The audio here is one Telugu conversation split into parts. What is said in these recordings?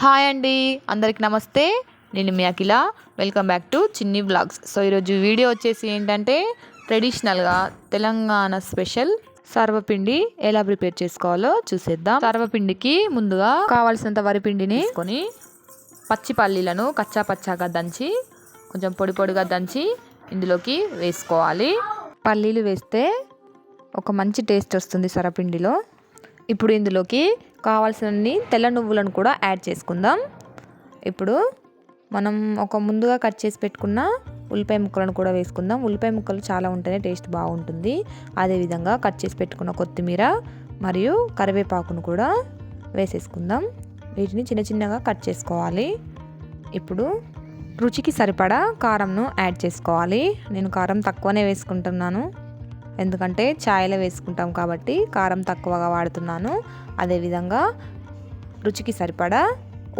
హాయ్ అండి, అందరికి నమస్తే. నేను మీ అఖిల. వెల్కమ్ బ్యాక్ టు చిన్ని వ్లాగ్స్. సో ఈరోజు వీడియో వచ్చేసి ఏంటంటే ట్రెడిషనల్గా తెలంగాణ స్పెషల్ సర్వపిండి ఎలా ప్రిపేర్ చేసుకోవాలో చూసేద్దాం. సర్వపిండికి ముందుగా కావాల్సినంత వరిపిండిని తీసుకొని పచ్చి పల్లీలను కచ్చా పచ్చాగా దంచి కొంచెం పొడి పొడిగా దంచి ఇందులోకి వేసుకోవాలి. పల్లీలు వేస్తే ఒక మంచి టేస్ట్ వస్తుంది సర్వపిండిలో. ఇప్పుడు ఇందులోకి కావాల్సినన్ని తెల్ల నువ్వులను కూడా యాడ్ చేసుకుందాం. ఇప్పుడు మనం ఒక ముందుగా కట్ చేసి పెట్టుకున్న ఉల్లిపాయ ముక్కలను కూడా వేసుకుందాం. ఉల్లిపాయ ముక్కలు చాలా ఉంటేనే టేస్ట్ బాగుంటుంది. అదేవిధంగా కట్ చేసి పెట్టుకున్న కొత్తిమీర మరియు కరివేపాకును కూడా వేసేసుకుందాం. వీటిని చిన్న చిన్నగా కట్ చేసుకోవాలి. ఇప్పుడు రుచికి సరిపడా కారంను యాడ్ చేసుకోవాలి. నేను కారం తక్కువనే వేసుకుంటున్నాను, ఎందుకంటే చాయ్లో వేసుకుంటాం కాబట్టి కారం తక్కువగా వాడుతున్నాను. అదేవిధంగా రుచికి సరిపడా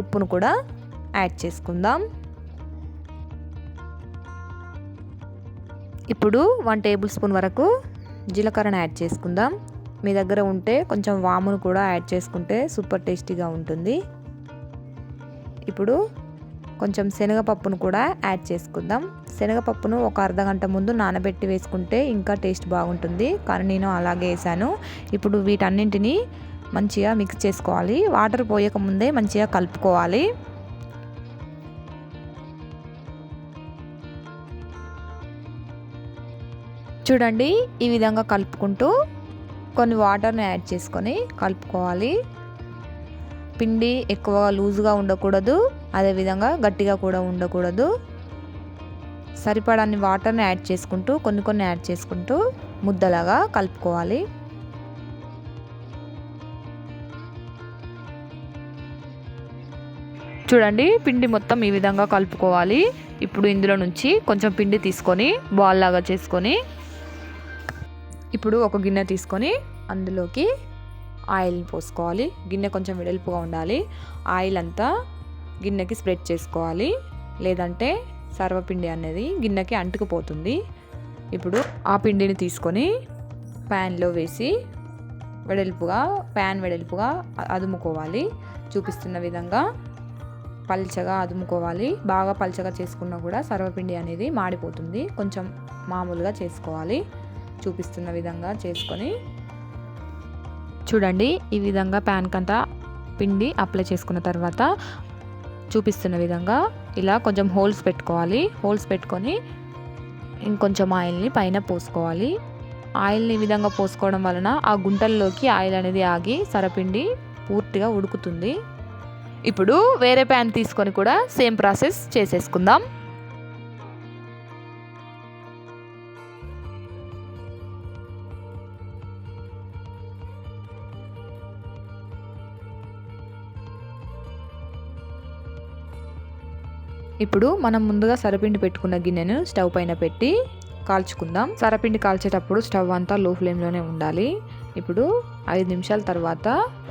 ఉప్పును కూడా యాడ్ చేసుకుందాం. ఇప్పుడు 1 టేబుల్ స్పూన్ వరకు జీలకర్రను యాడ్ చేసుకుందాం. మీ దగ్గర ఉంటే కొంచెం వామును కూడా యాడ్ చేసుకుంటే సూపర్ టేస్టీగా ఉంటుంది. ఇప్పుడు కొంచెం శనగపప్పును కూడా యాడ్ చేసుకుందాం. శనగపప్పును ఒక అర్ధగంట ముందు నానబెట్టి వేసుకుంటే ఇంకా టేస్ట్ బాగుంటుంది, కానీ నేను అలాగే వేసాను. ఇప్పుడు వీటన్నింటినీ మంచిగా మిక్స్ చేసుకోవాలి. వాటర్ పోయక ముందే మంచిగా కలుపుకోవాలి. చూడండి, ఈ విధంగా కలుపుకుంటూ కొన్ని వాటర్ని యాడ్ చేసుకొని కలుపుకోవాలి. పిండి ఎక్కువగా లూజ్గా ఉండకూడదు, అదేవిధంగా గట్టిగా కూడా ఉండకూడదు. సరిపడాన్ని వాటర్ని యాడ్ చేసుకుంటూ కొన్ని యాడ్ చేసుకుంటూ ముద్దలాగా కలుపుకోవాలి. చూడండి, పిండి మొత్తం ఈ విధంగా కలుపుకోవాలి. ఇప్పుడు ఇందులో నుంచి కొంచెం పిండి తీసుకొని బాల్ లాగా చేసుకొని ఇప్పుడు ఒక గిన్నె తీసుకొని అందులోకి ఆయిల్ని పోసుకోవాలి. గిన్నె కొంచెం వెడల్పుగా ఉండాలి. ఆయిల్ అంతా గిన్నెకి స్ప్రెడ్ చేసుకోవాలి, లేదంటే సర్వపిండి అనేది గిన్నెకి అంటుకుపోతుంది. ఇప్పుడు ఆ పిండిని తీసుకొని ప్యాన్లో వేసి ప్యాన్ వెడల్పుగా అదుముకోవాలి. చూపిస్తున్న విధంగా పల్చగా అదుముకోవాలి. బాగా పల్చగా చేసుకున్నా కూడా సర్వపిండి అనేది మాడిపోతుంది. కొంచెం మామూలుగా చేసుకోవాలి. చూపిస్తున్న విధంగా చేసుకొని చూడండి, ఈ విధంగా ప్యాన్కంతా పిండి అప్లై చేసుకున్న తర్వాత చూపిస్తున్న విధంగా ఇలా కొంచెం హోల్స్ పెట్టుకోవాలి. హోల్స్ పెట్టుకొని ఇంకొంచెం ఆయిల్ని పైన పోసుకోవాలి. ఆయిల్ని ఈ విధంగా పోసుకోవడం వలన ఆ గుంటల్లోకి ఆయిల్ అనేది ఆగి సర్వపిండి పూర్తిగా ఉడుకుతుంది. ఇప్పుడు వేరే ప్యాన్ తీసుకొని కూడా సేమ్ ప్రాసెస్ చేసేసుకుందాం. ఇప్పుడు మనం ముందుగా సర్వపిండి పెట్టుకున్న గిన్నెను స్టవ్ పైన పెట్టి కాల్చుకుందాం. సర్వపిండి కాల్చేటప్పుడు స్టవ్ అంతా లో ఫ్లేమ్లోనే ఉండాలి. ఇప్పుడు 5 నిమిషాల తర్వాత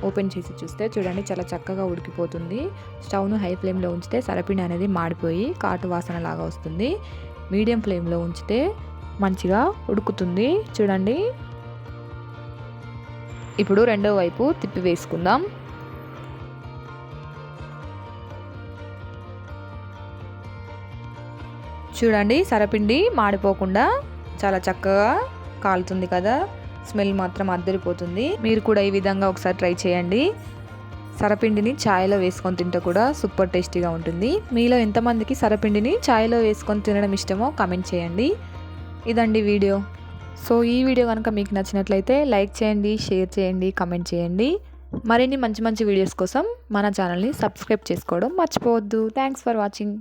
ఓపెన్ చేసి చూస్తే చూడండి, చాలా చక్కగా ఉడికిపోతుంది. స్టవ్ను హై ఫ్లేమ్లో ఉంచితే సర్వపిండి అనేది మాడిపోయి కాటు వాసన లాగా వస్తుంది. మీడియం ఫ్లేమ్లో ఉంచితే మంచిగా ఉడుకుతుంది. చూడండి, ఇప్పుడు రెండో వైపు తిప్పి వేసుకుందాం. చూడండి, సర్వపిండి మాడిపోకుండా చాలా చక్కగా కాలుతుంది కదా. స్మెల్ మాత్రం అద్దరిపోతుంది. మీరు కూడా ఈ విధంగా ఒకసారి ట్రై చేయండి. సర్వపిండిని ఛాయ్లో వేసుకొని తింటే కూడా సూపర్ టేస్టీగా ఉంటుంది. మీలో ఎంతమందికి సర్వపిండిని ఛాయ్లో వేసుకొని తినడం ఇష్టమో కామెంట్ చేయండి. ఇదండి వీడియో. సో ఈ వీడియో కనుక మీకు నచ్చినట్లయితే లైక్ చేయండి, షేర్ చేయండి, కామెంట్ చేయండి. మరిన్ని మంచి వీడియోస్ కోసం మన ఛానల్ని సబ్స్క్రైబ్ చేసుకోవడం మర్చిపోవద్దు. Thanks for watching.